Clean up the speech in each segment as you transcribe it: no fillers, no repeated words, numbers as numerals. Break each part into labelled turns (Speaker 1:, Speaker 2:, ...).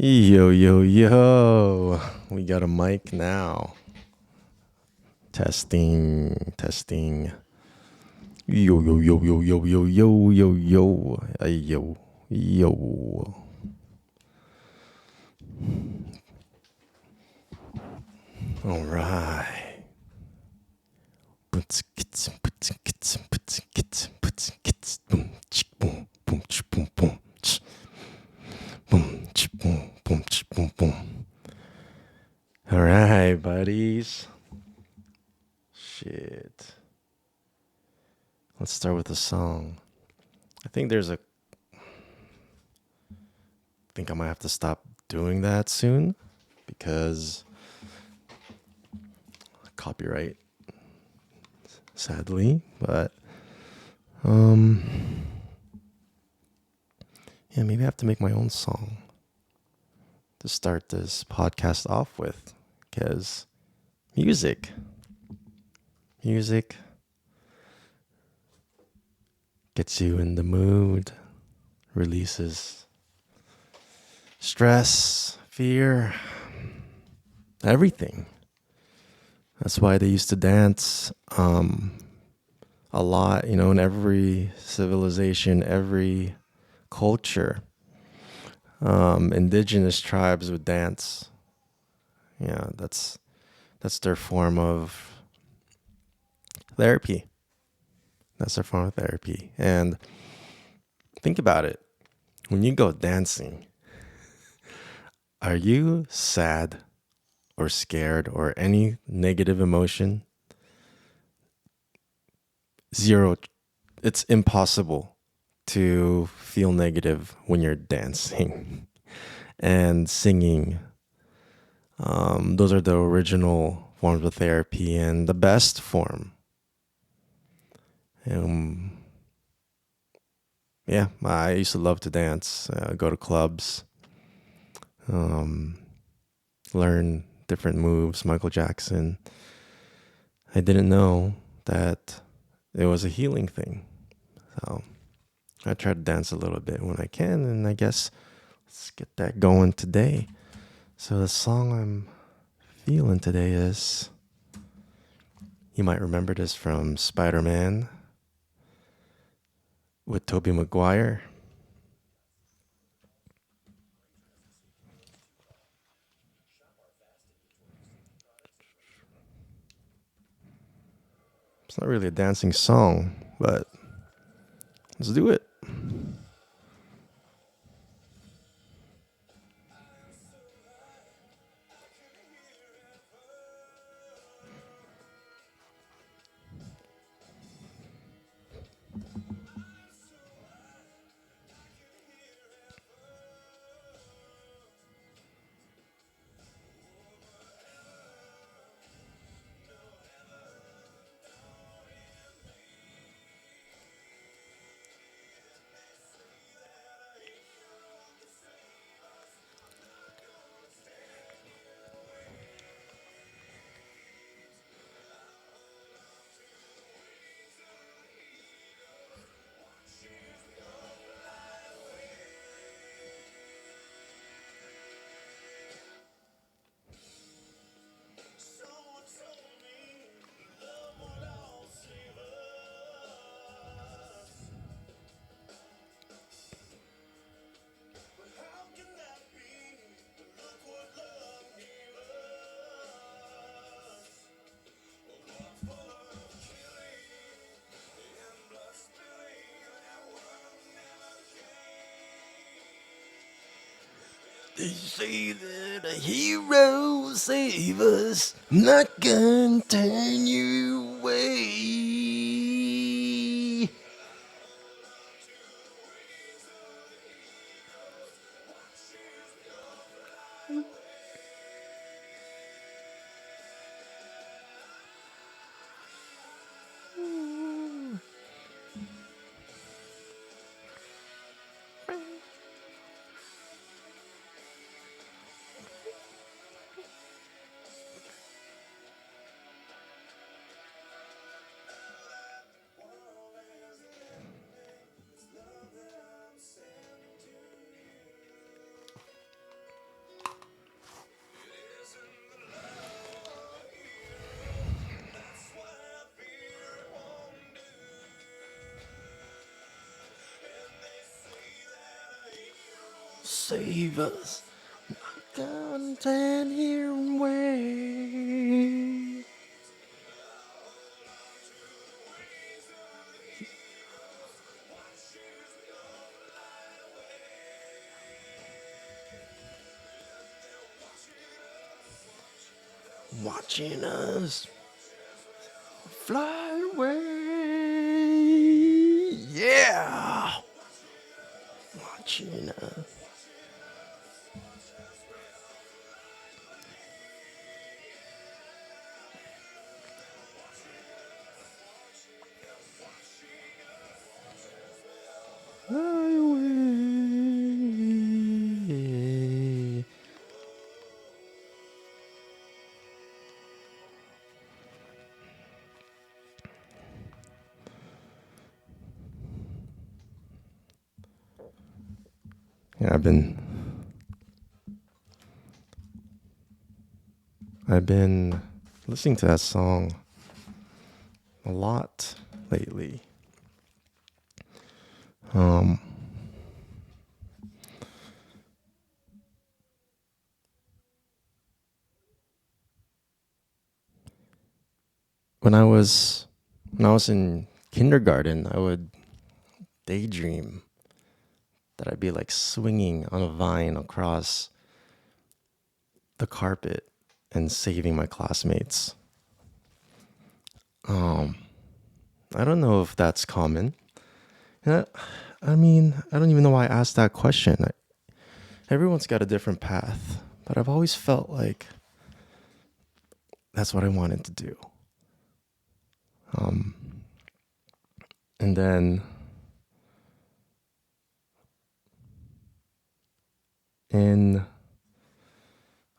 Speaker 1: Yo, yo, yo. We got a mic now. Testing, testing. Yo, yo, yo, yo, yo, yo, yo, yo, yo. Yo, yo. All right. All right, buddies. Shit. Let's start with a song. I think I might have to stop doing that soon because copyright, sadly. But yeah, maybe I have to make my own song to start this podcast off with, because music gets you in the mood, releases stress, fear, everything. That's why they used to dance a lot, in every civilization, every culture. Indigenous tribes would dance. Yeah, that's their form of therapy. That's their form of therapy. And think about it. When you go dancing, are you sad or scared or any negative emotion? Zero. It's impossible to feel negative when you're dancing and singing. Those are the original forms of therapy and the best form. Yeah, I used to love to dance, go to clubs, learn different moves, Michael Jackson. I didn't know that it was a healing thing. So I try to dance a little bit when I can, and I guess let's get that going today. So the song I'm feeling today is, you might remember this from Spider-Man with Tobey Maguire. It's not really a dancing song, but let's do it. They say that a hero save us, I'm not gonna turn you away. save us. Come stand here and wait. Watching us fly away. Yeah. Watching us. Fly away. Yeah, I've been listening to that song a lot lately. Um, when I was in kindergarten, I would daydream that I'd be like swinging on a vine across the carpet and saving my classmates. Um, I don't know if that's common. Yeah, I mean, I don't even know why I asked that question. Everyone's got a different path, but I've always felt like that's what I wanted to do. Um, and then in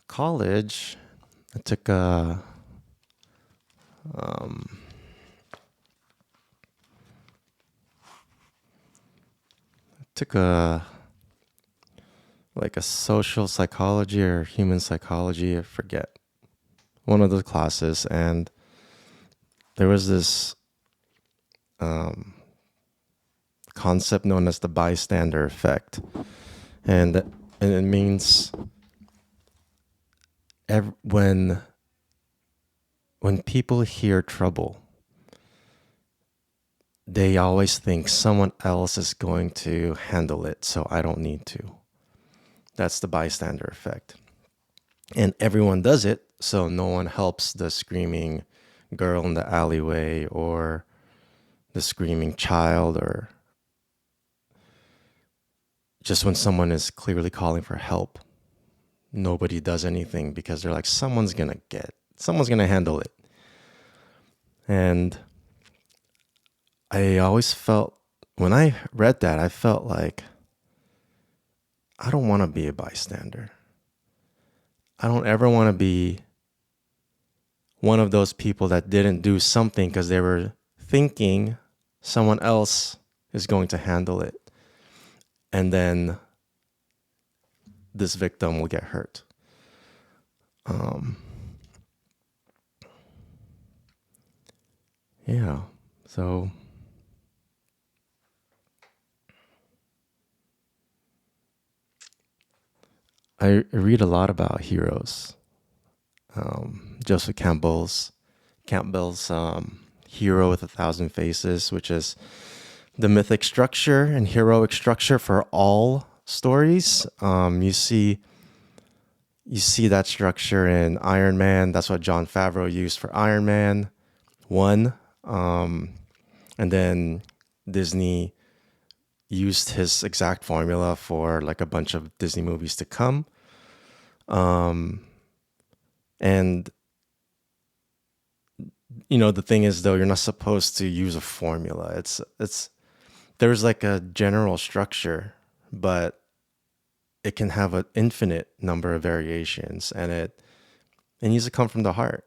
Speaker 1: college, I um, took a like a social psychology or human psychology, I forget, one of the classes, and there was this um, concept known as the bystander effect, and it means when people hear trouble, they always think someone else is going to handle it, so I don't need to. That's the bystander effect. And everyone does it, so no one helps the screaming girl in the alleyway or the screaming child, or just when someone is clearly calling for help, nobody does anything because they're like, someone's going to handle it. And I always felt, when I read that, I felt like I don't want to be a bystander. I don't ever want to be one of those people that didn't do something because they were thinking someone else is going to handle it. And then this victim will get hurt. Yeah. So I read a lot about heroes. Joseph Campbell's Hero with a Thousand Faces, which is the mythic structure and heroic structure for all stories. You see that structure in Iron Man. That's what Jon Favreau used for Iron Man 1. And then Disney used his exact formula for like a bunch of Disney movies to come. And the thing is, though, you're not supposed to use a formula. It's there's like a general structure, but it can have an infinite number of variations, and it needs to come from the heart.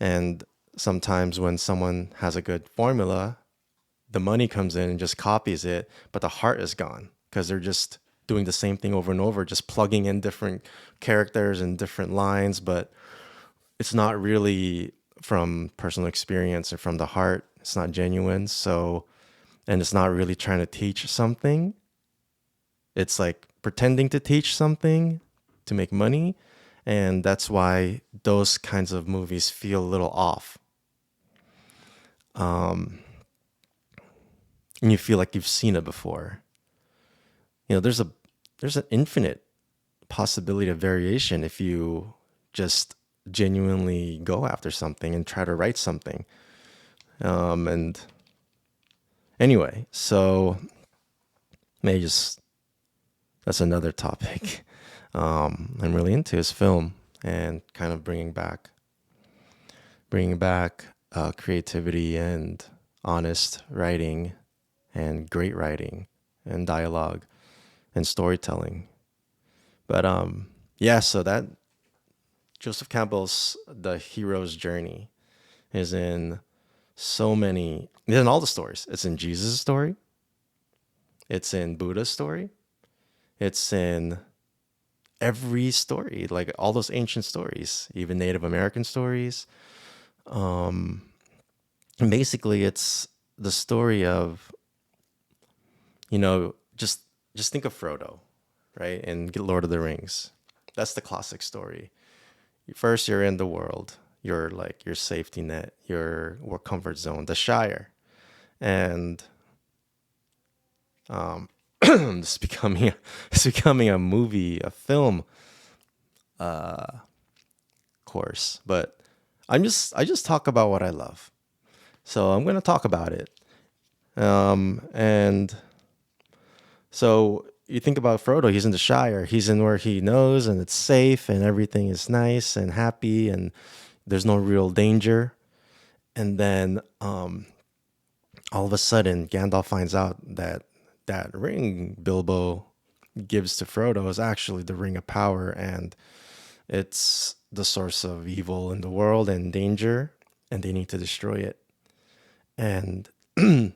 Speaker 1: And sometimes when someone has a good formula, the money comes in and just copies it, but the heart is gone because they're just doing the same thing over and over, just plugging in different characters and different lines, but it's not really from personal experience or from the heart. It's not genuine. So, and it's not really trying to teach something. It's like pretending to teach something to make money, and that's why those kinds of movies feel a little off. Um, and you feel like you've seen it before. There's an infinite possibility of variation if you just genuinely go after something and try to write something. And anyway, so maybe just that's another topic. I'm really into his film and kind of bringing back creativity and honest writing and great writing and dialogue and storytelling. But yeah, so that Joseph Campbell's The Hero's Journey is in it's in all the stories. It's in Jesus' story. It's in Buddha's story. It's in every story, like all those ancient stories, even Native American stories. Um, and basically, it's the story of, just think of Frodo, right? And Lord of the Rings. That's the classic story. First, you're in the world. You're like your safety net, your comfort zone, the Shire, and um, it's becoming it's becoming a movie, a film course. But I just talk about what I love, so I'm gonna talk about it. And so you think about Frodo, he's in the Shire, he's in where he knows, and it's safe, and everything is nice and happy, and there's no real danger. And then all of a sudden, Gandalf finds out that that ring Bilbo gives to Frodo is actually the Ring of Power, and it's the source of evil in the world and danger, and they need to destroy it. And and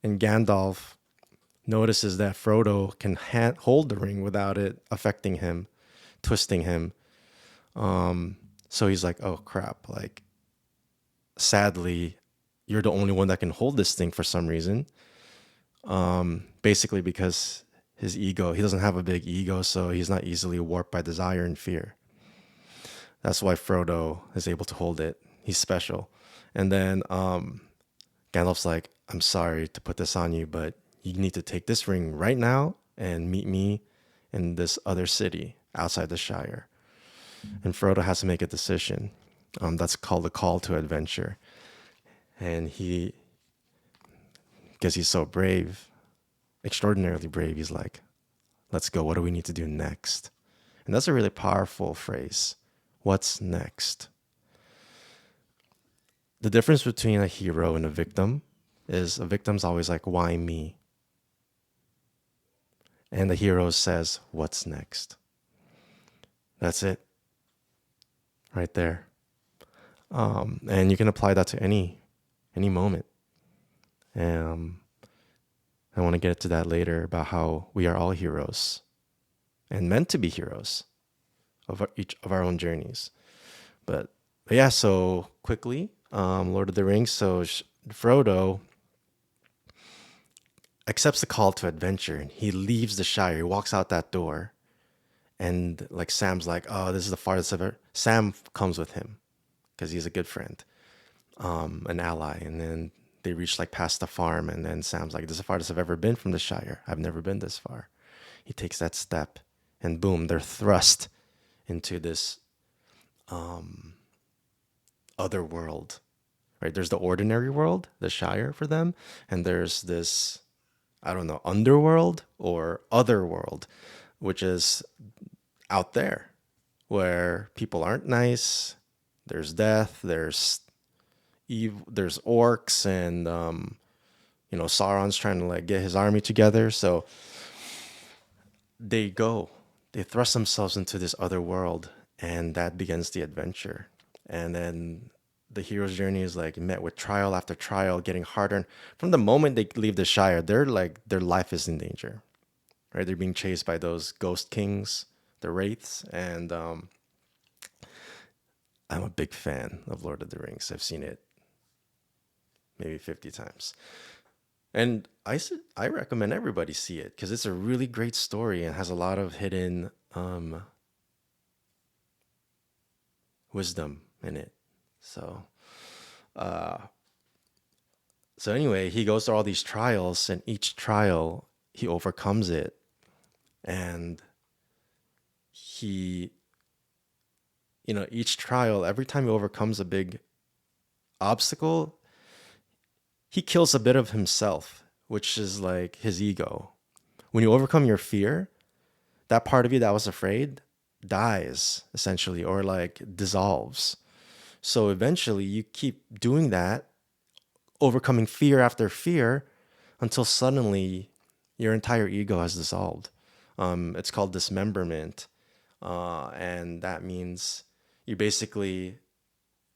Speaker 1: Gandalf notices that Frodo can hold the ring without it affecting him, twisting him. So he's like, "Oh crap! Like, sadly, you're the only one that can hold this thing for some reason." Basically, because his ego, he doesn't have a big ego, so he's not easily warped by desire and fear. That's why Frodo is able to hold it. He's special. And then Gandalf's like, "I'm sorry to put this on you, but you need to take this ring right now and meet me in this other city outside the Shire." And Frodo has to make a decision. That's called the call to adventure. And because he's so brave, extraordinarily brave, he's like, "Let's go. What do we need to do next?" And that's a really powerful phrase. What's next? The difference between a hero and a victim is a victim's always like, "Why me?" And the hero says, "What's next?" That's it, right there. And you can apply that to any moment. Um, I want to get to that later about how we are all heroes and meant to be heroes of each of our own journeys. But yeah, so quickly, Lord of the Rings. So Frodo accepts the call to adventure and he leaves the Shire. He walks out that door, and like Sam's like, "Oh, this is the farthest I've ever." Sam comes with him because he's a good friend, an ally, and then they reach like past the farm, and then Sam's like, "This is the farthest I've ever been from the Shire. I've never been this far." He takes that step, and boom, they're thrust into this other world. Right? There's the ordinary world, the Shire for them, and there's this, I don't know, underworld or other world, which is out there where people aren't nice. There's death. There's orcs, and Sauron's trying to like get his army together. So they go, they thrust themselves into this other world, and that begins the adventure. And then the hero's journey is like met with trial after trial, getting harder. And from the moment they leave the Shire, they're like their life is in danger, right? They're being chased by those ghost kings, the wraiths, and I'm a big fan of Lord of the Rings. I've seen it maybe 50 times. And I recommend everybody see it because it's a really great story and has a lot of hidden wisdom in it. So, uh, so anyway, he goes through all these trials, and each trial he overcomes it, and he, each trial, every time he overcomes a big obstacle, he kills a bit of himself, which is like his ego. When you overcome your fear, that part of you that was afraid dies essentially, or like dissolves. So eventually you keep doing that, overcoming fear after fear until suddenly your entire ego has dissolved. It's called dismemberment. And that means you basically,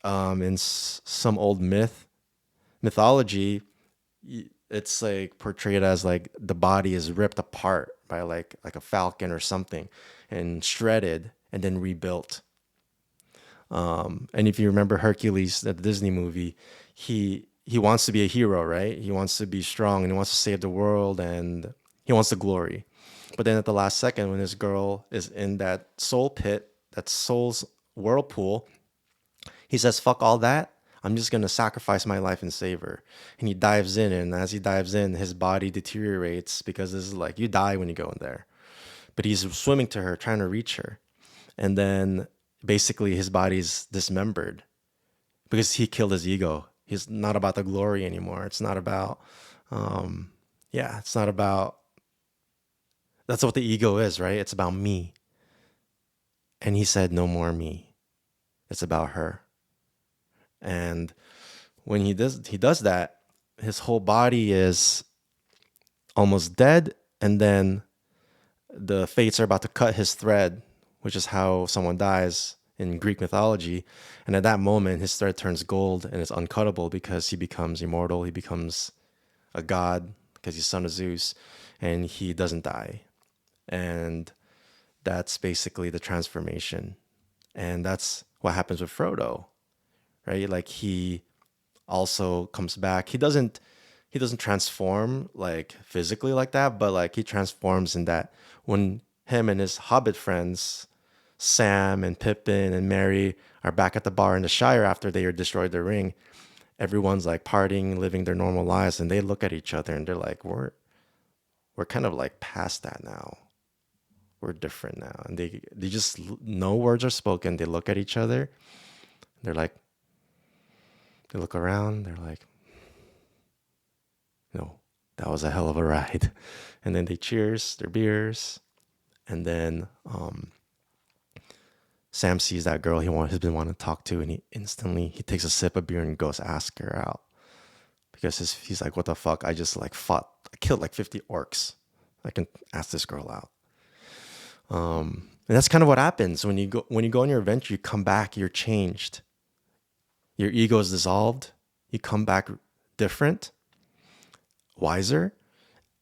Speaker 1: in some old mythology, it's like portrayed as like the body is ripped apart by like a falcon or something and shredded and then rebuilt. And if you remember Hercules, the Disney movie, he wants to be a hero, right? He wants to be strong and he wants to save the world and he wants the glory. But then at the last second, when this girl is in that soul pit, that soul's whirlpool, he says, "Fuck all that. I'm just gonna sacrifice my life and save her." And he dives in, and as he dives in, his body deteriorates because this is like you die when you go in there. But he's swimming to her, trying to reach her, and then basically his body's dismembered because he killed his ego. He's not about the glory anymore. It's not about, yeah, it's not about. That's what the ego is, right? It's about me. And he said, "No more me. It's about her." And when he does that, his whole body is almost dead, and then the fates are about to cut his thread, which is how someone dies in Greek mythology. And at that moment, his thread turns gold and it's uncuttable because he becomes immortal. He becomes a god because he's son of Zeus, and he doesn't die. And that's basically the transformation. And that's what happens with Frodo, right? Like he also comes back. He doesn't transform like physically like that, but like he transforms in that when him and his hobbit friends, Sam and Pippin and Merry, are back at the bar in the Shire after they destroyed the ring, everyone's like partying, living their normal lives, and they look at each other and they're like, we're kind of like past that now. We're different now. And they just no words are spoken. They look at each other. They're like, they look around. They're like, no, that was a hell of a ride. And then they cheers their beers. And then Sam sees that girl he's been wanting to talk to, and he takes a sip of beer and goes ask her out because he's like, what the fuck? I killed like 50 orcs. I can ask this girl out. And that's kind of what happens when you go on your adventure. You come back, you're changed. Your ego is dissolved. You come back different, wiser,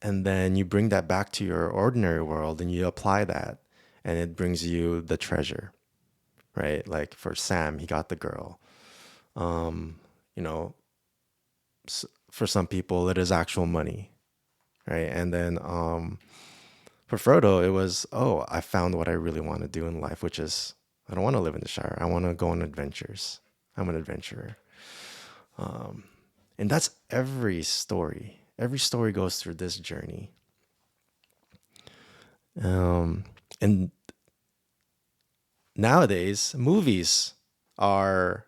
Speaker 1: and then you bring that back to your ordinary world and you apply that, and it brings you the treasure, right? Like for Sam, he got the girl. You know, for some people, it is actual money, right? And then for Frodo, it was, oh, I found what I really want to do in life, which is I don't want to live in the Shire. I want to go on adventures. I'm an adventurer. And that's every story. Every story goes through this journey. And nowadays, movies are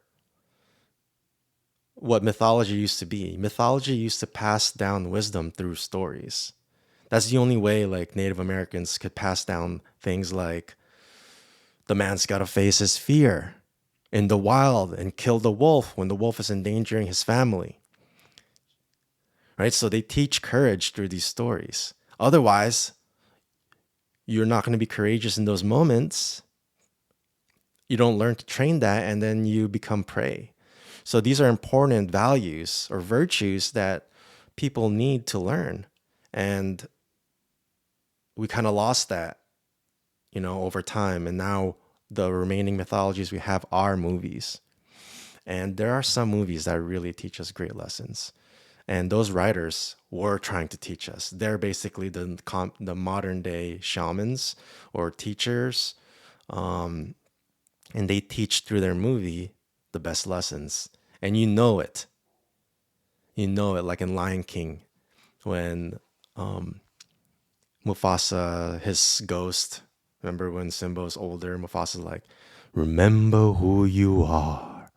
Speaker 1: what mythology used to be. Mythology used to pass down wisdom through stories. That's the only way like Native Americans could pass down things like the man's got to face his fear in the wild and kill the wolf when the wolf is endangering his family. Right? So they teach courage through these stories. Otherwise, you're not going to be courageous in those moments. You don't learn to train that, and then you become prey. So these are important values or virtues that people need to learn. And we kind of lost that, over time. And now the remaining mythologies we have are movies. And there are some movies that really teach us great lessons. And those writers were trying to teach us. They're basically the modern day shamans or teachers, and they teach through their movie the best lessons. And you know it. You know it, like in Lion King, when Mufasa, his ghost. Remember when Simba's older, Mufasa's like, "Remember who you are."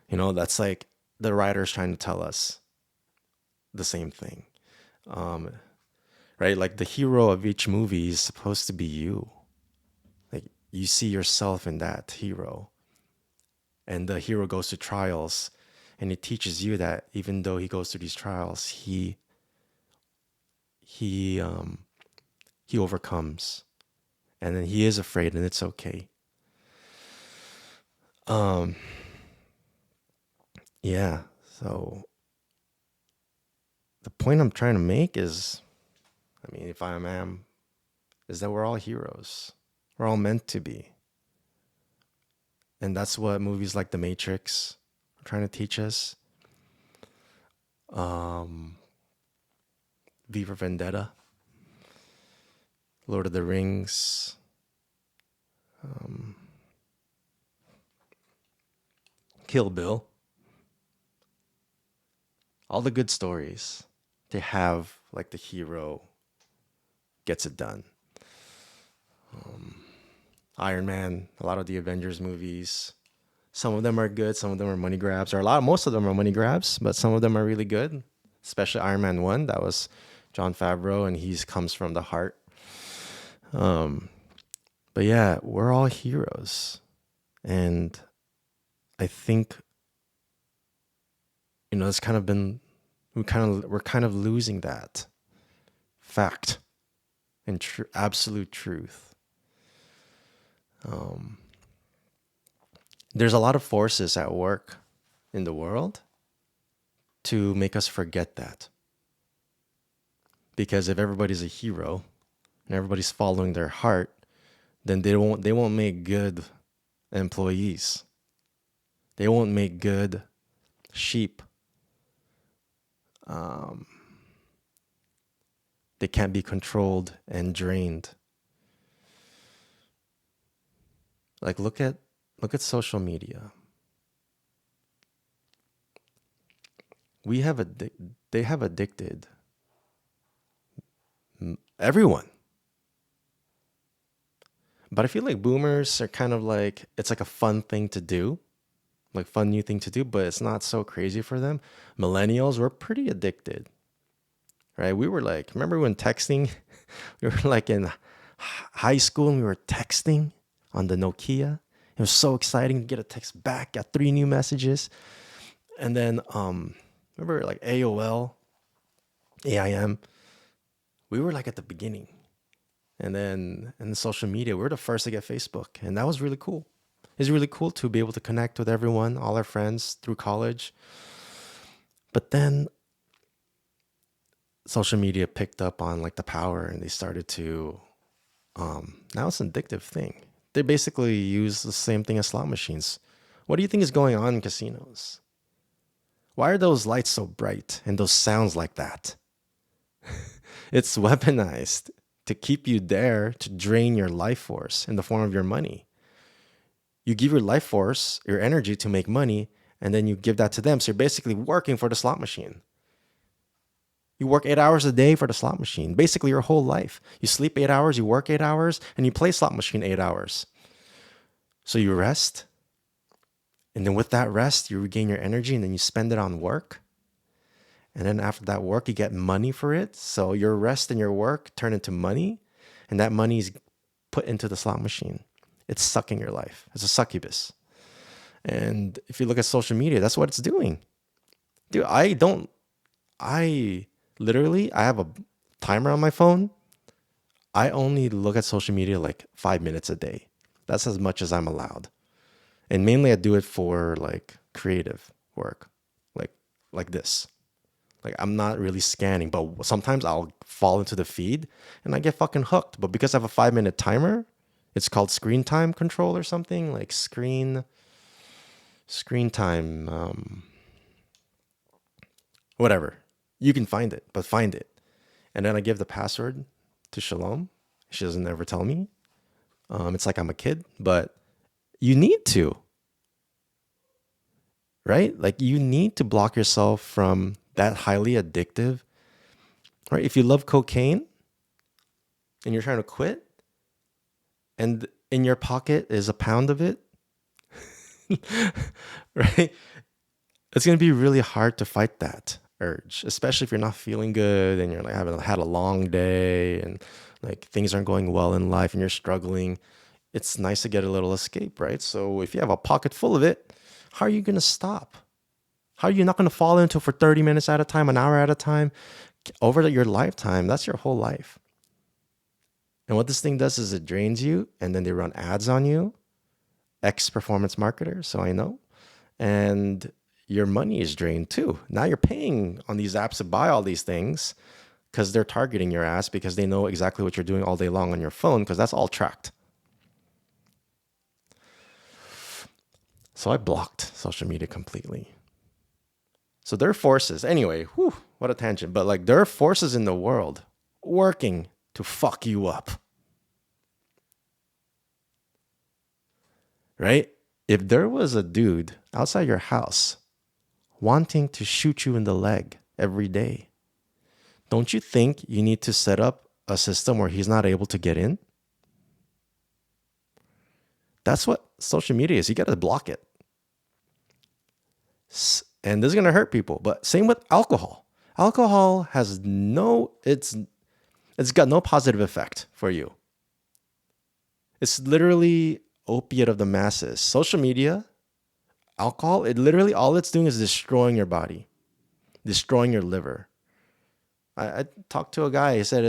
Speaker 1: You know, that's like the writer's trying to tell us the same thing, right? Like the hero of each movie is supposed to be you. Like you see yourself in that hero, and the hero goes to trials, and it teaches you that even though he goes through these trials, he um, he overcomes, and then he is afraid, and it's okay. Um, yeah. So the point I'm trying to make is, I mean, if I am, is that we're all heroes. We're all meant to be. And that's what movies like The Matrix are trying to teach us. Um, V for Vendetta, Lord of the Rings, um, Kill Bill, all the good stories. They have like the hero gets it done. Iron Man, a lot of the Avengers movies. Some of them are good, some of them are money grabs, or most of them are money grabs, but some of them are really good. Especially Iron Man 1, that was John Favreau, and he comes from the heart. Um, but yeah, we're all heroes. And I think, it's kind of been, we're kind of losing that fact and absolute truth. There's a lot of forces at work in the world to make us forget that. Because if everybody's a hero and everybody's following their heart, then they won't make good employees. They won't make good sheep. They can't be controlled and drained. Like look at social media. We have they have addicted everyone. But I feel like boomers are kind of like, it's like a fun thing to do, like fun new thing to do, but it's not so crazy for them. Millennials were pretty addicted, right? We were like, remember when texting? We were like in high school and we were texting on the Nokia. It was so exciting to get a text back, got 3 new messages. And then remember like AOL, AIM, we were like at the beginning. And then in social media, we were the first to get Facebook. And that was really cool. It's really cool to be able to connect with everyone, all our friends through college. But then social media picked up on like the power, and they started to, now it's an addictive thing. They basically use the same thing as slot machines. What do you think is going on in casinos? Why are those lights so bright and those sounds like that? It's weaponized to keep you there, to drain your life force in the form of your money. You give your life force, your energy to make money, and then you give that to them. So you're basically working for the slot machine. You work 8 hours a day for the slot machine, basically your whole life. You sleep 8 hours, you work 8 hours, and you play slot machine 8 hours. So you rest, and then with that rest, you regain your energy, and then you spend it on work. And then after that work, you get money for it. So your rest and your work turn into money, and that money is put into the slot machine. It's sucking your life. It's a succubus. And if you look at social media, that's what it's doing. Dude, I literally, I have a timer on my phone. I only look at social media like 5 minutes a day. That's as much as I'm allowed. And mainly I do it for like creative work, like this. Like I'm not really scanning, but sometimes I'll fall into the feed and I get fucking hooked. But because I have a 5 minute timer, it's called screen time control or something, like screen time, whatever. You can find it, but find it. And then I give the password to Shalom. She doesn't ever tell me. It's like I'm a kid, but you need to, right? Like you need to block yourself from that highly addictive, right? If you love cocaine and you're trying to quit and in your pocket is a pound of it, right? It's going to be really hard to fight that urge, especially if you're not feeling good and you're like having had a long day and like things aren't going well in life and you're struggling. It's nice to get a little escape, right? So if you have a pocket full of it, how are you going to stop? How are you not going to fall into it for 30 minutes at a time, an hour at a time, over your lifetime? That's your whole life. And what this thing does is it drains you, and then they run ads on you, ex-performance marketer, so I know. And your money is drained too. Now you're paying on these apps to buy all these things because they're targeting your ass because they know exactly what you're doing all day long on your phone because that's all tracked. So I blocked social media completely. So there are forces. Anyway, whew, what a tangent. But like there are forces in the world working to fuck you up. Right? If there was a dude outside your house wanting to shoot you in the leg every day, don't you think you need to set up a system where he's not able to get in? That's what social media is. You got to block it. And this is going to hurt people, but same with alcohol. Alcohol has it's got no positive effect for you. It's literally opiate of the masses. Social media, alcohol, it literally all it's doing is destroying your body, destroying your liver. I talked to a guy. He said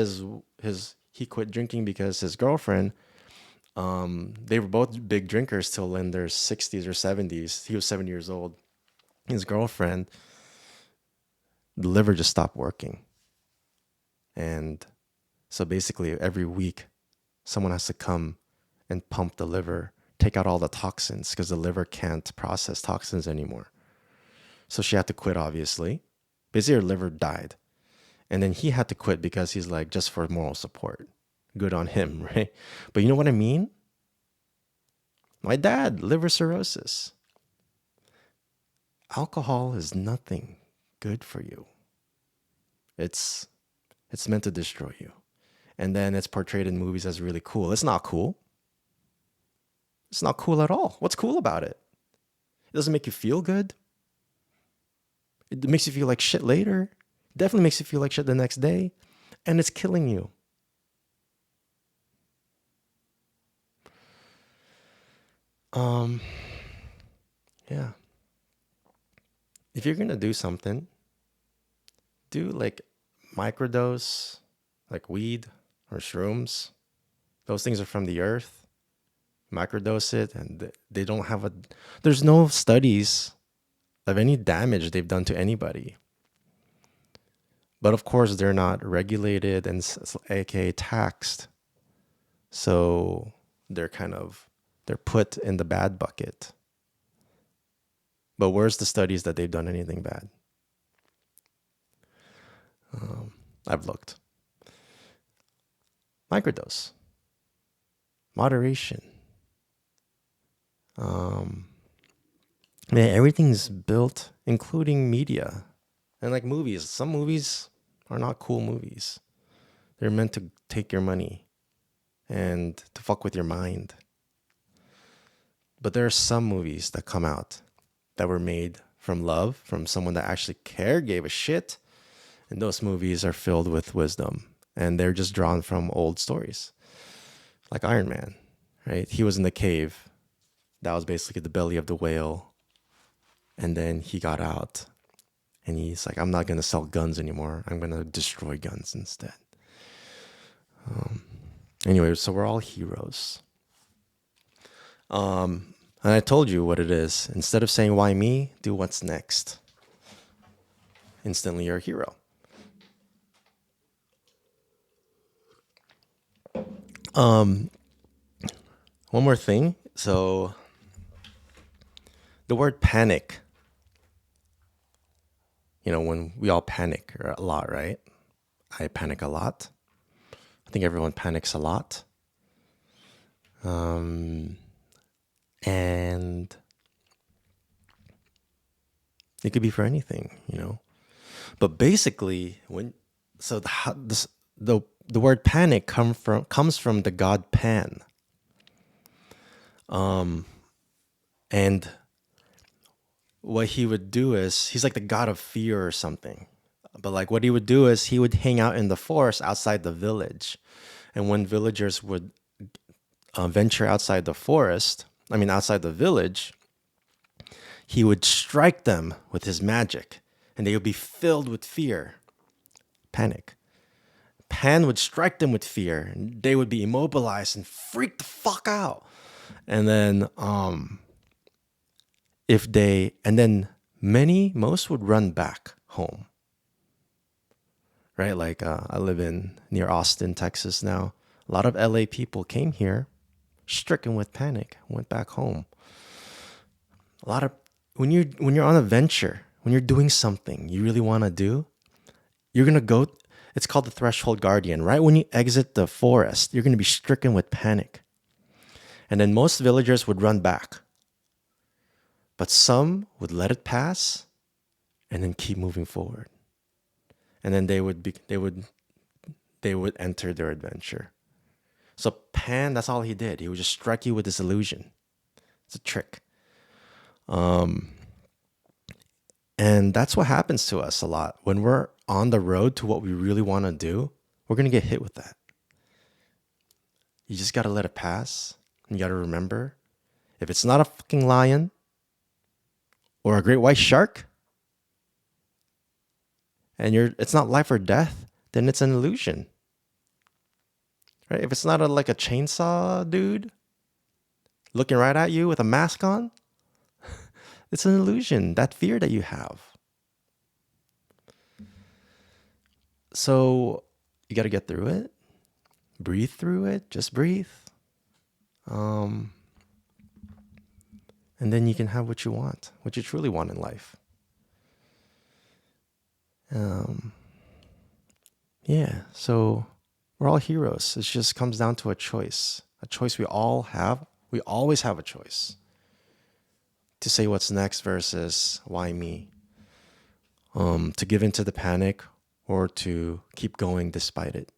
Speaker 1: he quit drinking because his girlfriend, they were both big drinkers till in their 60s or 70s. He was 70 years old. His girlfriend, the liver just stopped working. And so basically every week, someone has to come and pump the liver, take out all the toxins because the liver can't process toxins anymore. So she had to quit, obviously. Basically, her liver died. And then he had to quit because he's like, just for moral support. Good on him, right? But you know what I mean? My dad, liver cirrhosis. Alcohol is nothing good for you. It's meant to destroy you. And then it's portrayed in movies as really cool. It's not cool. It's not cool at all. What's cool about it? It doesn't make you feel good. It makes you feel like shit later. It definitely makes you feel like shit the next day. And it's killing you. Yeah. If you're gonna do something, do like microdose, like weed or shrooms. Those things are from the earth. Microdose it, and they don't have there's no studies of any damage they've done to anybody. But of course, they're not regulated and aka taxed. So they're put in the bad bucket. But where's the studies that they've done anything bad? I've looked. Microdose. Moderation. Man, everything's built, including media. And like movies. Some movies are not cool movies. They're meant to take your money and to fuck with your mind. But there are some movies that come out that were made from love, from someone that actually cared, gave a shit. And those movies are filled with wisdom. And they're just drawn from old stories. Like Iron Man, right? He was in the cave. That was basically the belly of the whale. And then he got out. And he's like, I'm not going to sell guns anymore. I'm going to destroy guns instead. Anyway, so we're all heroes. And I told you what it is. Instead of saying, why me? Do what's next. Instantly, you're a hero. One more thing. So the word panic When we all panic a lot, right? I panic a lot. I think everyone panics a lot. And it could be for anything. But basically, the word panic comes from the god Pan. And what he would do is he's like the god of fear or something. But like what he would do is he would hang out in the forest outside the village. And when villagers would venture outside the forest, outside the village, he would strike them with his magic and they would be filled with fear, panic. Pan would strike them with fear and they would be immobilized and freak the fuck out. And then most would run back home. Right? Like I live near Austin, Texas now. A lot of LA people came here stricken with panic, went back home. A lot of when you're on a venture, when you're doing something you really want to do, you're going to go. It's called the threshold guardian. Right when you exit the forest, you're going to be stricken with panic. And then most villagers would run back. But some would let it pass and then keep moving forward. And then they would enter their adventure. So Pan, that's all he did. He would just strike you with this illusion. It's a trick. And that's what happens to us a lot. When we're on the road to what we really want to do, we're going to get hit with that. You just got to let it pass. You got to remember, if it's not a fucking lion or a great white shark, and it's not life or death, then it's an illusion. Right? If it's not like a chainsaw dude looking right at you with a mask on, it's an illusion, that fear that you have. So you got to get through it. Breathe through it. Just breathe. And then you can have what you want, what you truly want in life. Yeah, so we're all heroes. It just comes down to a choice we all have. We always have a choice to say what's next versus why me. To give into the panic or to keep going despite it.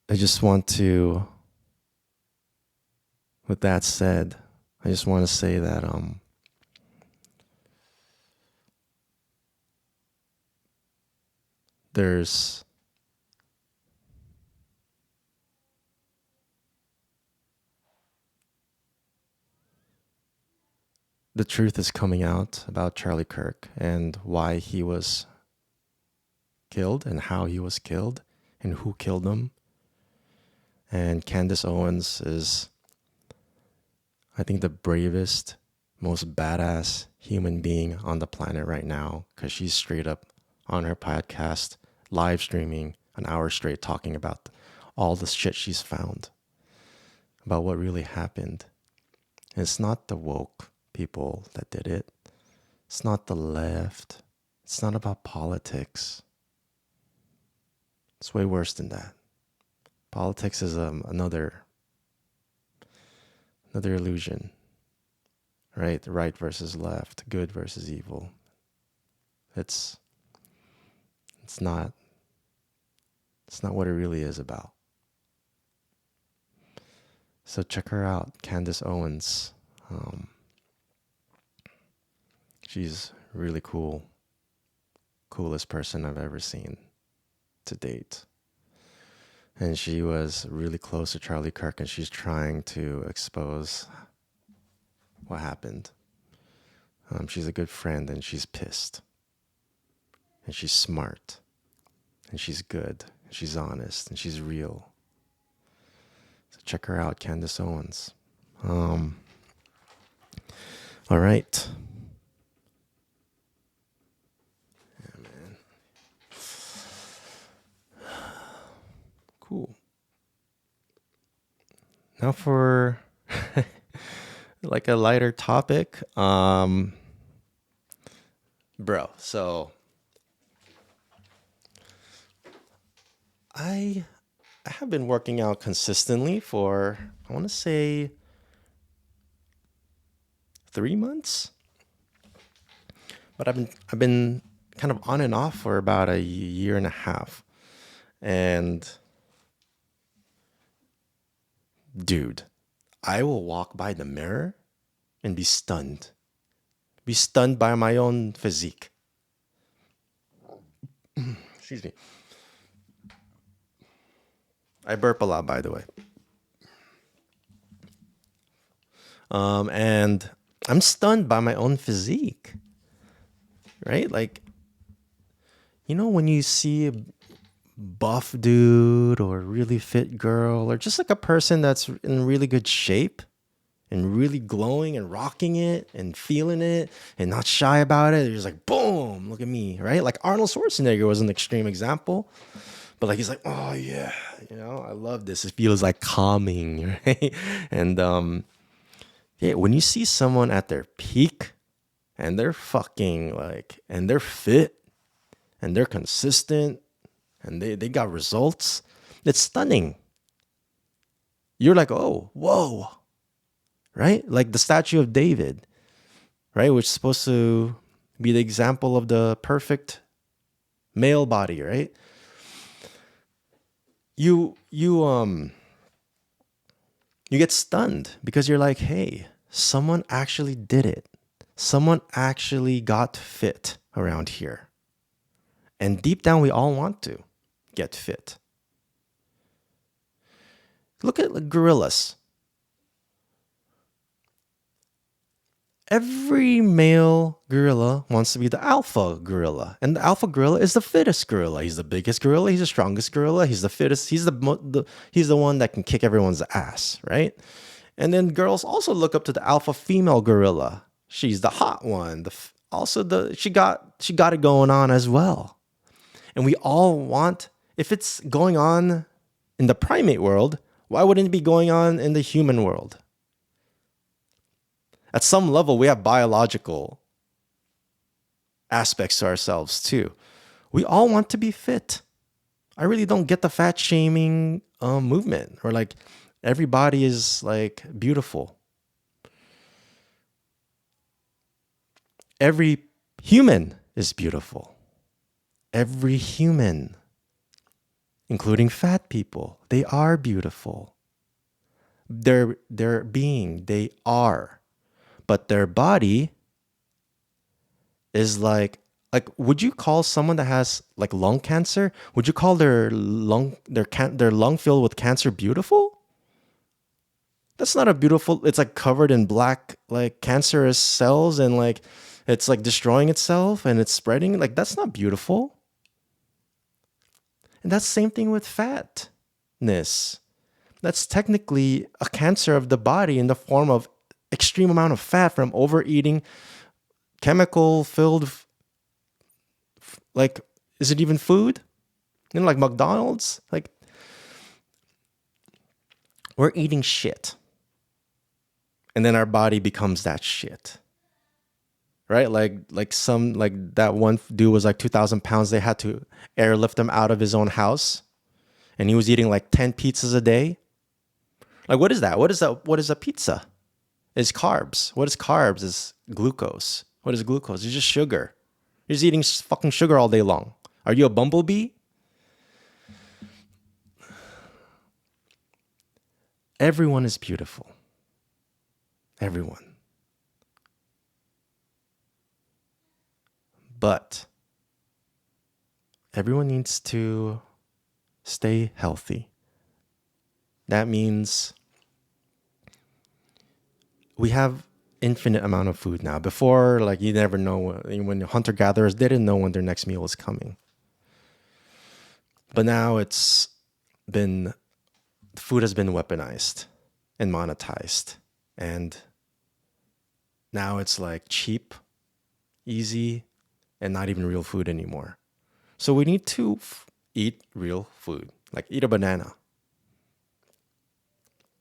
Speaker 1: I just want to, with that said, I just want to say that there's the truth is coming out about Charlie Kirk and why he was killed and how he was killed and who killed him. And Candace Owens is, I think, the bravest, most badass human being on the planet right now, because she's straight up on her podcast, live streaming an hour straight, talking about all the shit she's found, about what really happened. And it's not the woke people that did it. It's not the left. It's not about politics. It's way worse than that. Politics is another illusion, right? Right versus left, good versus evil. It's not what it really is about. So check her out, Candace Owens. She's really cool. Coolest person I've ever seen to date. And she was really close to Charlie Kirk, and she's trying to expose what happened. She's a good friend, and she's pissed. And she's smart. And she's good. And she's honest. And she's real. So check her out, Candace Owens. All right. Yeah, man. Cool. Now for like a lighter topic. Bro, so I I have been working out consistently for I want to say 3 months, but I've been kind of on and off for about a year and a half. And dude, I will walk by the mirror and be stunned by my own physique. Excuse me. I burp a lot, by the way. And I'm stunned by my own physique, right? Like, when you see a buff dude or a really fit girl or just like a person that's in really good shape and really glowing and rocking it and feeling it and not shy about it, you're just like, boom, look at me, right? Like Arnold Schwarzenegger was an extreme example, but like he's like, oh yeah, I love this. It feels like calming, right? And yeah, when you see someone at their peak and they're fucking like, and they're fit and they're consistent and they got results, it's stunning. You're like, oh, whoa, right? Like the statue of David, right? Which is supposed to be the example of the perfect male body, right? You get stunned because you're like, hey, someone actually did it. Someone actually got fit around here. And deep down, we all want to get fit. Look at the gorillas. Every male gorilla wants to be the alpha gorilla, and the alpha gorilla is the fittest gorilla. He's the biggest gorilla. He's the strongest gorilla. He's the fittest. He's the one that can kick everyone's ass, right? And then girls also look up to the alpha female gorilla. She's the hot one. She got it going on as well. And we all want, if it's going on in the primate world, why wouldn't it be going on in the human world? At some level, we have biological aspects to ourselves too. We all want to be fit. I really don't get the fat shaming movement, or like everybody is like beautiful. Every human is beautiful. Every human, including fat people, they are beautiful. They are. But their body is would you call someone that has like lung cancer, would you call their lung filled with cancer beautiful? That's not a beautiful. It's like covered in black like cancerous cells, and like it's like destroying itself and it's spreading. Like that's not beautiful. And that's the same thing with fatness. That's technically a cancer of the body in the form of extreme amount of fat from overeating chemical filled, like, is it even food? Like McDonald's? Like, we're eating shit. And then our body becomes that shit. Right? Like that one dude was like 2,000 pounds. They had to airlift him out of his own house. And he was eating like 10 pizzas a day. Like, what is that? What is a pizza? It's carbs. What is carbs? Is glucose. What is glucose? It's just sugar. You're just eating fucking sugar all day long. Are you a bumblebee? Everyone is beautiful. Everyone. But everyone needs to stay healthy. That means we have infinite amount of food now. Before, like, you never know when hunter-gatherers didn't know when their next meal was coming. But now food has been weaponized and monetized. And now it's like cheap, easy, and not even real food anymore. So we need to eat real food. Like eat a banana.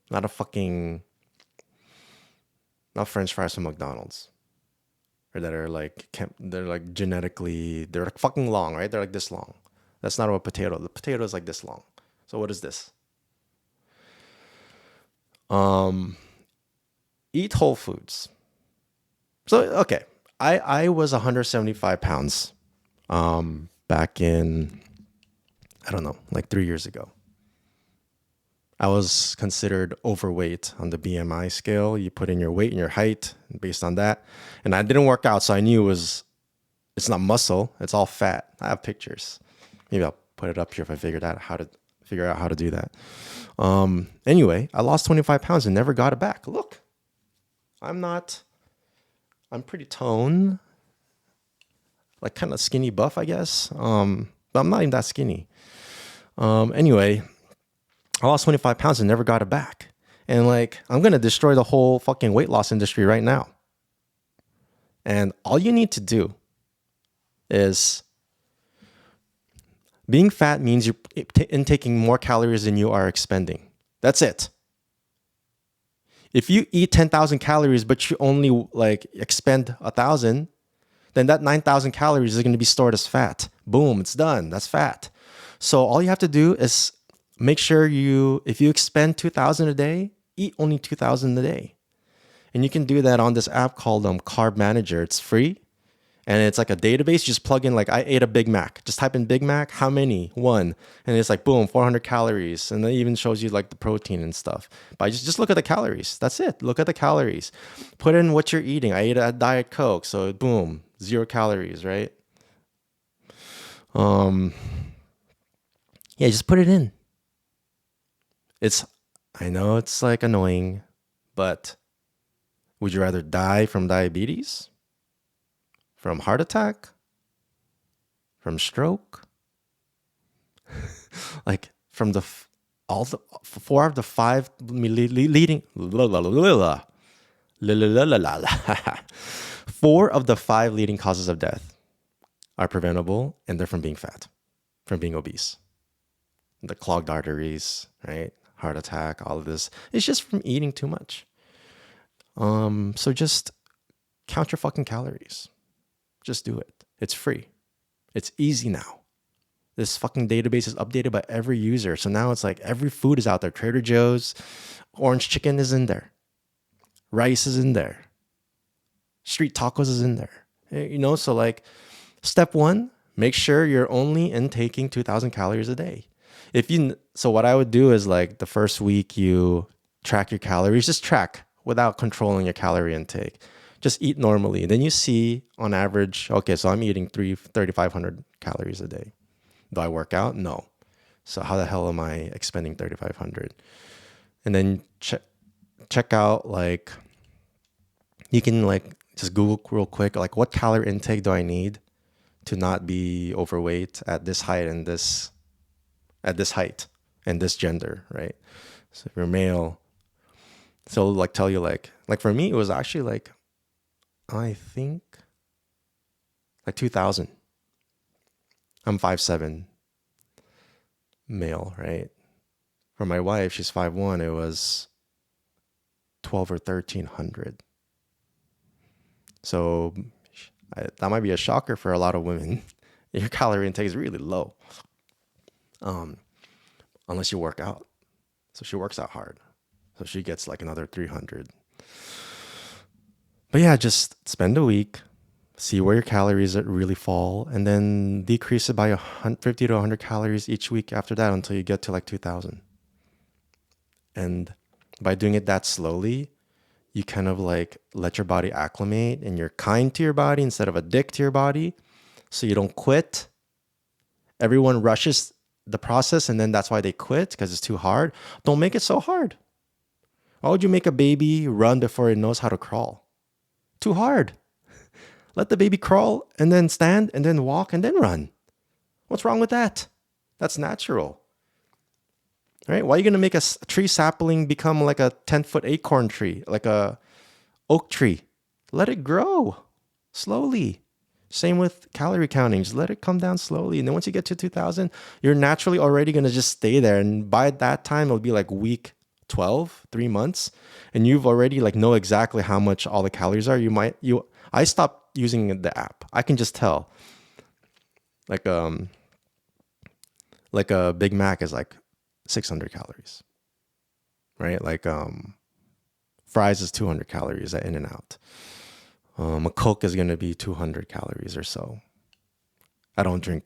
Speaker 1: Not a fucking, not French fries from McDonald's. Or that are like, they're like genetically, they're like fucking long, right? They're like this long. That's not a potato. The potato is like this long. So what is this? Eat whole foods. So, okay. I was 175 pounds back in, I don't know, like 3 years ago. I was considered overweight on the BMI scale. You put in your weight and your height based on that. And I didn't work out, so I knew it's not muscle, it's all fat. I have pictures. Maybe I'll put it up here if I figure out how to do that. Anyway, I lost 25 pounds and never got it back. Look, I'm pretty toned, like kind of skinny buff, I guess. But I'm not even that skinny. Anyway, I lost 25 pounds and never got it back. And like, I'm going to destroy the whole fucking weight loss industry right now. And all you need to do is, being fat means you're intaking more calories than you are expending. That's it. If you eat 10,000 calories, but you only like expend 1,000, then that 9,000 calories is going to be stored as fat. Boom, it's done. That's fat. So all you have to do is make sure if you expend 2,000 a day, eat only 2,000 a day. And you can do that on this app called Carb Manager. It's free. And it's like a database. You just plug in, like, I ate a Big Mac. Just type in Big Mac, how many? 1. And it's like, boom, 400 calories. And it even shows you like the protein and stuff. But just look at the calories. That's it. Look at the calories. Put in what you're eating. I ate a Diet Coke. So boom, 0 calories, right? Yeah, just put it in. I know it's like annoying, but would you rather die from diabetes? From heart attack? From stroke? Like from all the 4 of the 5 leading 4 of the 5 leading causes of death are preventable, and they're from being fat, from being obese. The clogged arteries, right? Heart attack, all of this. It's just from eating too much. So just count your fucking calories. Just do it. It's free. It's easy now. This fucking database is updated by every user. So now it's like every food is out there. Trader Joe's, orange chicken is in there. Rice is in there. Street tacos is in there. So like step 1, make sure you're only intaking 2,000 calories a day. So what I would do is, like, the first week you track your calories, just track without controlling your calorie intake. Just eat normally. Then you see on average, okay, so I'm eating 3,500 calories a day. Do I work out? No. So how the hell am I expending 3,500? And then check out, like, you can like just Google real quick, like, what calorie intake do I need to not be overweight at this height and this gender, right? So if you're male, so like tell you like for me, it was actually like, I think like 2,000. I'm 5'7", male, right? For my wife, she's 5'1", it was 12 or 1,300. So that might be a shocker for a lot of women. Your calorie intake is really low. Unless you work out. So she works out hard. So she gets like another 300. But yeah, just spend a week, see where your calories really fall, and then decrease it by 50 to 100 calories each week after that until you get to like 2,000. And by doing it that slowly, you kind of like let your body acclimate, and you're kind to your body instead of a dick to your body. So you don't quit. Everyone rushes the process, and then that's why they quit, because it's too hard. Don't make it so hard. Why would you make a baby run before it knows how to crawl? Too hard. Let the baby crawl and then stand and then walk and then run. What's wrong with that? That's natural. Right? Why are you going to make a tree sapling become like a 10-foot acorn tree, like a oak tree? Let it grow slowly. Same with calorie counting. Just let it come down slowly. And then once you get to 2,000, you're naturally already going to just stay there. And by that time, it'll be like week 12, 3 months, and you've already like know exactly how much all the calories are, I stopped using the app. I can just tell. Like like a Big Mac is like 600 calories, right? Like fries is 200 calories at In-N-Out. A Coke is gonna be 200 calories or so. I don't drink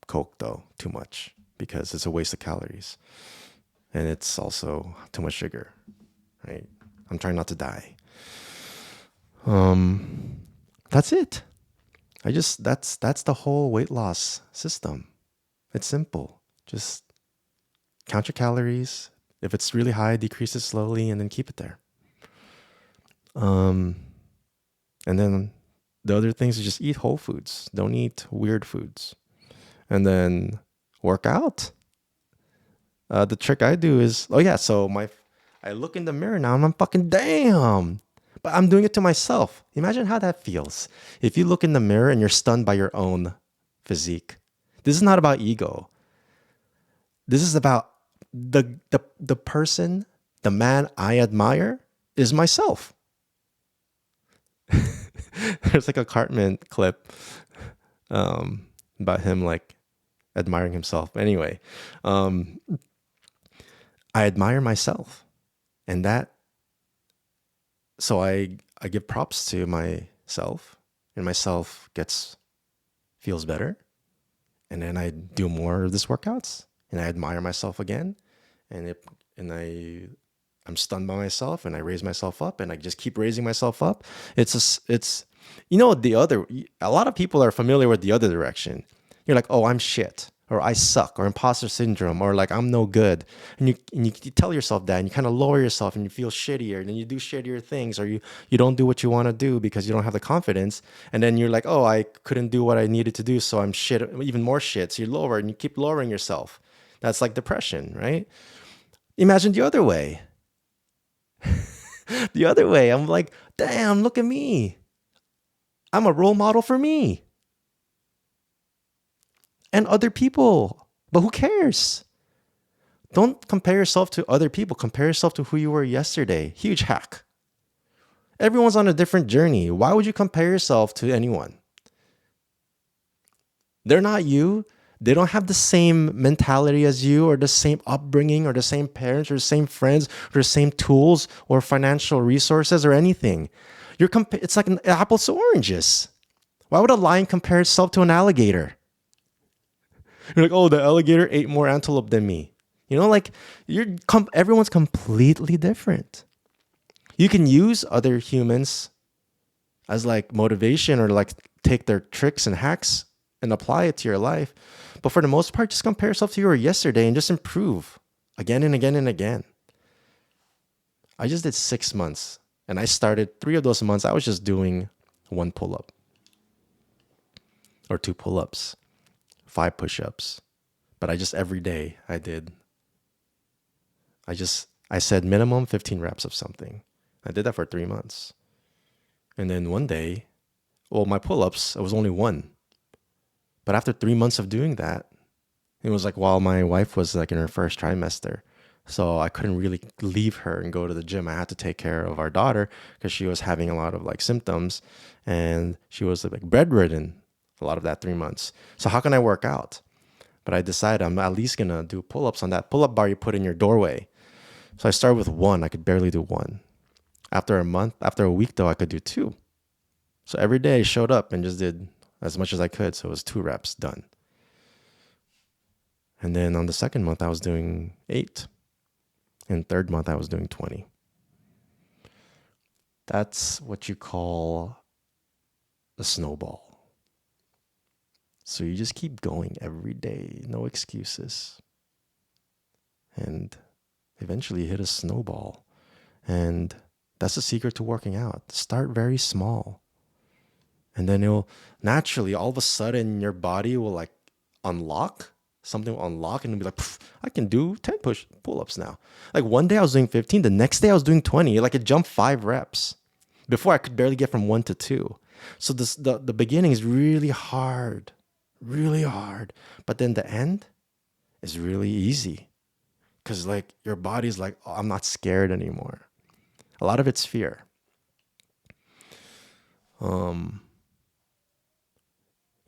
Speaker 1: Coke though too much because it's a waste of calories, and it's also too much sugar, right? I'm trying not to die. That's it. That's the whole weight loss system. It's simple. Just count your calories. If it's really high, decrease it slowly and then keep it there. Um, and then the other things is just eat whole foods. Don't eat weird foods. And then work out. The trick I do is, I look in the mirror now and I'm fucking damn. But I'm doing it to myself. Imagine how that feels. If you look in the mirror and you're stunned by your own physique. This is not about ego. This is about the person, the man I admire is myself. There's like a Cartman clip about him like admiring himself. Anyway, I admire myself, and so I give props to myself, and myself feels better, and then I do more of this workouts, and I admire myself again, and I'm stunned by myself, and I raise myself up, and I just keep raising myself up. It's a lot of people are familiar with the other direction. You're like, oh, I'm shit, or I suck, or imposter syndrome, or like I'm no good, and you tell yourself that, and you kind of lower yourself, and you feel shittier, and then you do shittier things, or you don't do what you want to do because you don't have the confidence, and then you're like, oh, I couldn't do what I needed to do, so I'm shit, even more shit. So you lower, and you keep lowering yourself. That's like depression, right? Imagine the other way. The other way, I'm like, damn, look at me. I'm a role model for me and other people. But who cares? Don't compare yourself to other people. Compare yourself to who you were yesterday. Huge hack. Everyone's on a different journey. Why would you compare yourself to anyone? They're not you. They don't have the same mentality as you, or the same upbringing, or the same parents, or the same friends, or the same tools, or financial resources, or anything. It's like an apples to oranges. Why would a lion compare itself to an alligator? You're like, oh, the alligator ate more antelope than me. You know, like everyone's completely different. You can use other humans as like motivation, or like take their tricks and hacks and apply it to your life. But for the most part, just compare yourself to you yesterday and just improve again and again and again. I just did 6 months, and I started 3 of those months. I was just doing 1 pull-up or 2 pull-ups, 5 push-ups. But every day I said minimum 15 reps of something. I did that for 3 months. And then one day, my pull-ups, it was only 1. But after 3 months of doing that, it was like while my wife was like in her first trimester. So I couldn't really leave her and go to the gym. I had to take care of our daughter because she was having a lot of like symptoms, and she was like bedridden a lot of that 3 months. So how can I work out? But I decided I'm at least going to do pull-ups on that pull-up bar you put in your doorway. So I started with 1. I could barely do 1. After a week though, I could do 2. So every day I showed up and just did as much as I could. So it was 2 reps done. And then on the second month, I was doing 8. And third month, I was doing 20. That's what you call a snowball. So you just keep going every day, no excuses. And eventually you hit a snowball. And that's the secret to working out. Start very small. And then it'll naturally, all of a sudden, your body will like unlock. Something will unlock, and it'll be like, I can do 10 pull-ups now. Like one day I was doing 15. The next day I was doing 20. Like it jumped 5 reps. Before I could barely get from 1 to 2. So the beginning is really hard. Really hard. But then the end is really easy. because like your body's like, oh, I'm not scared anymore. A lot of it's fear.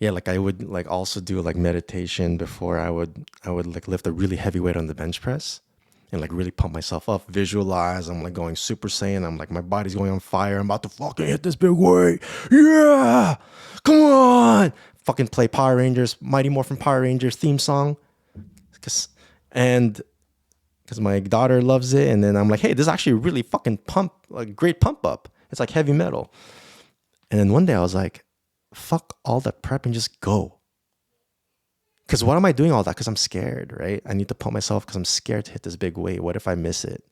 Speaker 1: Yeah, like I would like also do like meditation before I would like lift a really heavy weight on the bench press and like really pump myself up, visualize I'm like going Super Saiyan, I'm like my body's going on fire, I'm about to fucking hit this big weight. Yeah. Come on. Fucking play Power Rangers, Mighty Morphin Power Rangers theme song. And because my daughter loves it, and then I'm like, hey, this is actually really fucking like great pump up. It's like heavy metal. And then one day I was like, fuck all that prep and just go. Because what am I doing all that? Because I'm scared, right? I need to pump myself because I'm scared to hit this big weight. What if I miss it?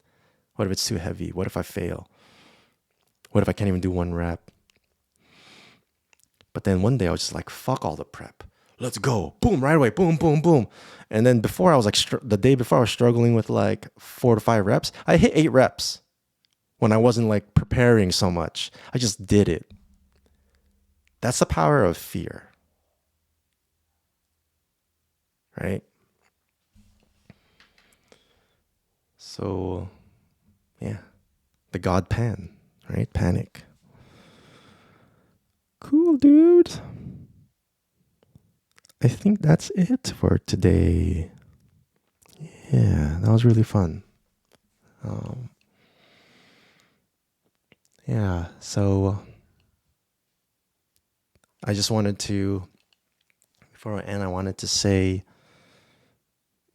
Speaker 1: What if it's too heavy? What if I fail? What if I can't even do one rep? But then one day I was just like, fuck all the prep. Let's go. Boom, right away. Boom, boom, boom. And then before I was like, the day before I was struggling with like 4 to 5 reps. I hit 8 reps when I wasn't like preparing so much. I just did it. That's the power of fear. Right? So, yeah. The God Pan, right? Panic. Cool, dude. I think that's it for today. Yeah, that was really fun. Yeah, so I just wanted to, before I end, I wanted to say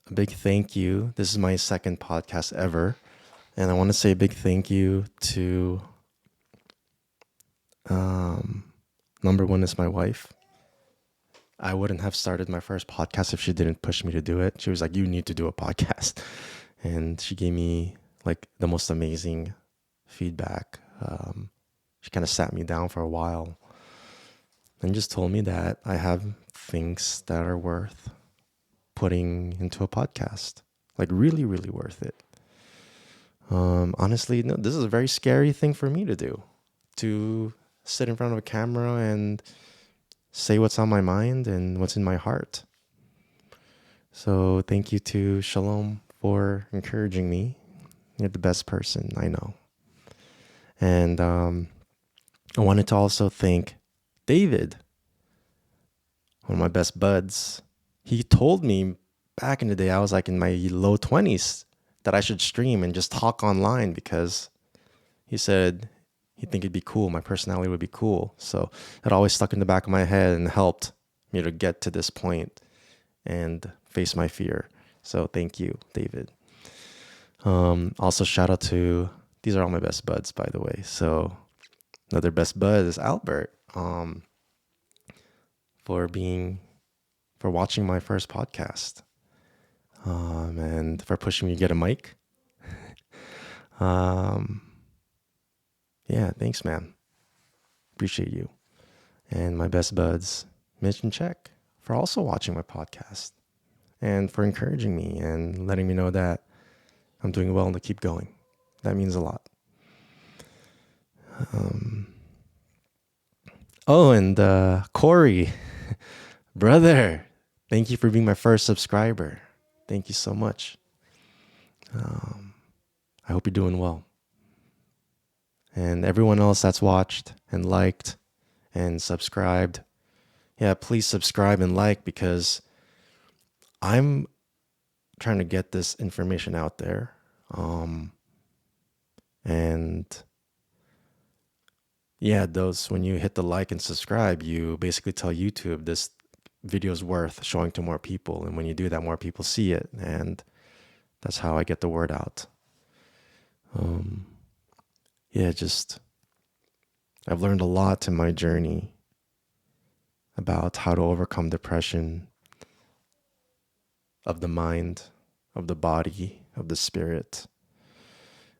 Speaker 1: a big thank you. This is my second podcast ever. And I want to say a big thank you to, number one is my wife. I wouldn't have started my first podcast if she didn't push me to do it. She was like, you need to do a podcast. And she gave me like the most amazing feedback. She kind of sat me down for a while and just told me that I have things that are worth putting into a podcast. Like really, really worth it. Honestly, no, this is a very scary thing for me to do. To sit in front of a camera and say what's on my mind and what's in my heart. So thank you to Shalom for encouraging me. You're the best person I know. And I wanted to also thank David, one of my best buds. He told me back in the day, I was like in my low 20s, that I should stream and just talk online because he said he'd think it'd be cool. My personality would be cool. So it always stuck in the back of my head and helped me to get to this point and face my fear. So thank you, David. Also shout out to, these are all my best buds, by the way. So another best bud is Albert, for watching my first podcast, and for pushing me to get a mic. Yeah, thanks, man. Appreciate you. And my best buds, Mitch and Check, for also watching my podcast and for encouraging me and letting me know that I'm doing well and to keep going. That means a lot. And Corey, brother, thank you for being my first subscriber. Thank you so much. I hope you're doing well. And everyone else that's watched and liked and subscribed, yeah, please subscribe and like, because I'm trying to get this information out there. And yeah, when you hit the like and subscribe, you basically tell YouTube this video is worth showing to more people. And when you do that, more people see it. And that's how I get the word out. I've learned a lot in my journey about how to overcome depression of the mind, of the body, of the spirit.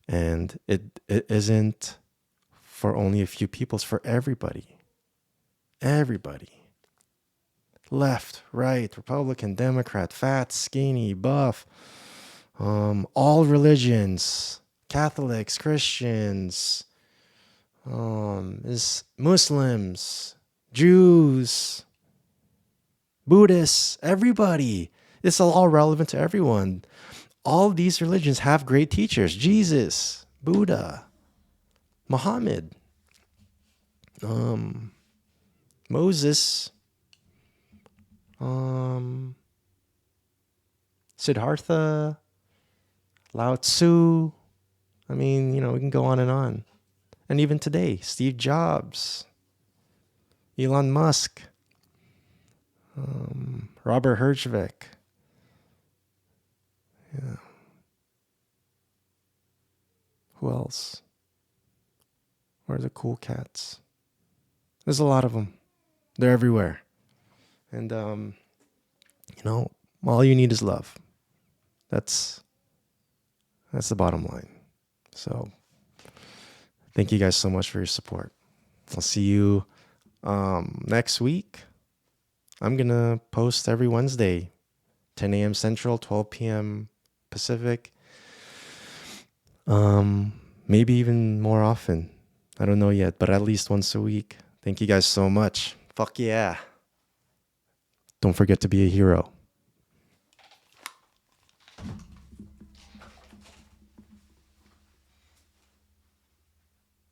Speaker 1: And it isn't for only a few people, it's for everybody. Everybody. Left, right, Republican, Democrat, fat, skinny, buff, all religions, Catholics, Christians, Muslims, Jews, Buddhists, everybody. It's all relevant to everyone. All these religions have great teachers. Jesus, Buddha, Muhammad, Moses, Siddhartha, Lao Tzu. I mean, we can go on and on. And even today, Steve Jobs, Elon Musk, Robert Herjavec. Yeah. Who else? Where are the cool cats? There's a lot of them. They're everywhere. And, all you need is love. That's the bottom line. So thank you guys so much for your support. I'll see you next week. I'm going to post every Wednesday, 10 a.m. Central, 12 p.m. Pacific. Maybe even more often. I don't know yet, but at least once a week. Thank you guys so much. Fuck yeah. Don't forget to be a hero.